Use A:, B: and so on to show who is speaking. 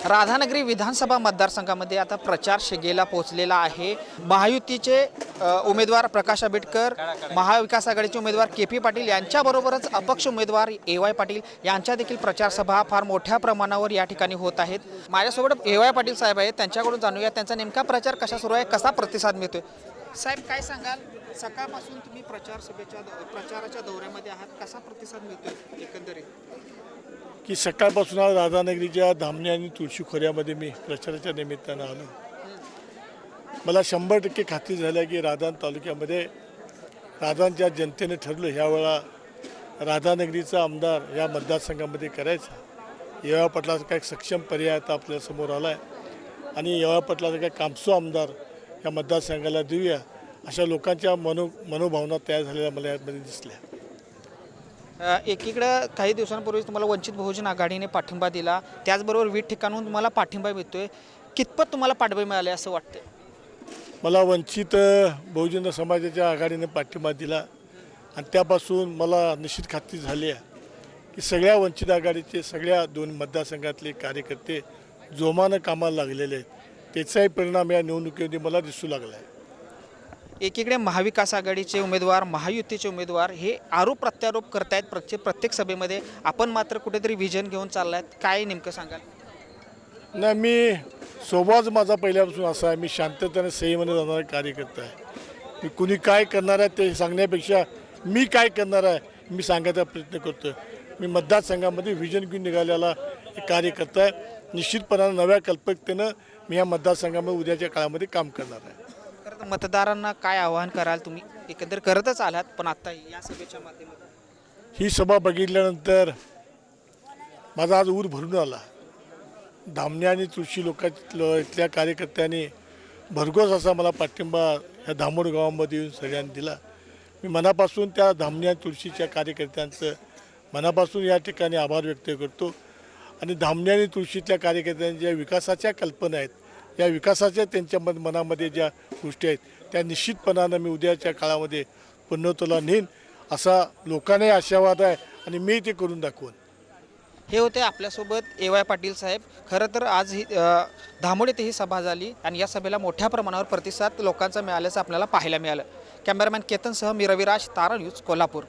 A: राधानगरी विधानसभा मतदारसंघामध्ये आता प्रचार शिगेला पोहोचलेला आहे। महायुतीचे उमेदवार प्रकाश आंबेडकर, महाविकास आघाडीचे उमेदवार के.पी. पाटील यांच्याबरोबरच अपक्ष उमेदवार ए.वाय. पाटील यांच्या देखील प्रचार सभा फार मोठ्या प्रमाणावर या ठिकाणी होत आहेत। माझ्यासोबत ए.वाय. पाटील साहेब आहेत, त्यांच्याकडून जाणूया त्यांचा नेमका प्रचार कशा सुरू आहे, कसा प्रतिसाद मिळतोय। साहेब काय सांगाल, सकाळपासून तुम्ही प्रचाराच्या दौऱ्यामध्ये आहात, कसा प्रतिसाद मिळतोय एकंदरीत?
B: की सकाळपासून आज राधानगरीच्या धामणी आणि तुळशी खोऱ्यामध्ये मी प्रचाराच्या निमित्तानं आलो। मला 100% खात्री झाली की राधान तालुक्यामध्ये राधानच्या जनतेने ठरलं ह्यावेळा राधानगरीचा आमदार या मतदारसंघामध्ये करायचा। ए.वाय. पाटलाचा काय सक्षम पर्याय आता आपल्या समोर आला आहे आणि ए.वाय. पाटलाचा काय कामसू आमदार या मतदारसंघाला देऊया अशा लोकांच्या मनोभावना तयार झालेल्या मला यामध्ये दिसल्या।
A: एकीकडे काही दिवसांपूर्वी तुम्हाला वंचित बहुजन आघाडीने पाठिंबा दिला, त्याचबरोबर विविध ठिकाणून तुम्हाला पाठिंबा मिळतोय, कितपत तुम्हाला पाठिंबा मिळाले असं वाटतं?
B: मला वंचित बहुजन समाजाच्या आघाडीने पाठिंबा दिला आणि त्यापासून मला निश्चित खात्री झाली आहे की सगळ्या वंचित आघाडीचे सगळ्या 2 मतदारसंघातले कार्यकर्ते जोमानं कामाला लागलेले आहेत। त्याचाही परिणाम या निवडणुकीमध्ये मला दिसू लागला आहे।
A: एकीकडे महाविकास आघाडीचे उमेदवार, महायुतीचे उमेदवार हे आरोप प्रत्यारोप करतायत प्रत्येक सभेमध्ये, आपण मात्र कुठेतरी व्हिजन घेऊन चाललायत, काय नेमकं सांगाल?
B: नाही, मी स्वभावच माझा पहिल्यापासून असा आहे, मी शांततेने संयमाने जाणारा कार्यकर्ता आहे। मी कुणी काय करणार आहे ते सांगण्यापेक्षा मी काय करणार आहे मी सांगायचा प्रयत्न करतो। मी मतदारसंघामध्ये व्हिजन घेऊन निघालेला एक कार्यकर्ता आहे। निश्चितपणाने नव्या कल्पकतेनं मी या मतदारसंघामध्ये उद्याच्या काळामध्ये काम करणार आहे।
A: मतदारांना काय आवाहन कराल तुम्ही? एकंदर करतच आलात, पण आता या सभेच्या माध्यमातून
B: ही सभा बघितल्यानंतर माझा आज ऊर भरून आला। धामणी आणि तुळशी इथल्या कार्यकर्त्यांनी भरघोस असा मला पाठिंबा ह्या धामोड गावामध्ये येऊन सगळ्यांनी दिला। मी मनापासून त्या धामणी आणि तुळशीच्या कार्यकर्त्यांचं मनापासून या ठिकाणी आभार व्यक्त करतो आणि धामणी आणि तुळशीतल्या कार्यकर्त्यांच्या ज्या विकासाच्या कल्पना आहेत, या विकासाच्या त्यांच्या मनामध्ये ज्या गोष्टी आहेत त्या निश्चितपणानं मी उद्याच्या काळामध्ये पूर्णत्वाला नेईन असा लोकांनाही आशावाद आहे आणि मी ते करून दाखवून।
A: हे होते आपल्यासोबत ए.वाय. पाटील साहेब। खरं तर आज ही धामोड येथे ही सभा झाली आणि या सभेला मोठ्या प्रमाणावर प्रतिसाद लोकांचा मिळाल्याचं आपल्याला पाहायला मिळालं। कॅमेरामॅन केतनसह मी रविराज, तारा न्यूज, कोल्हापूर।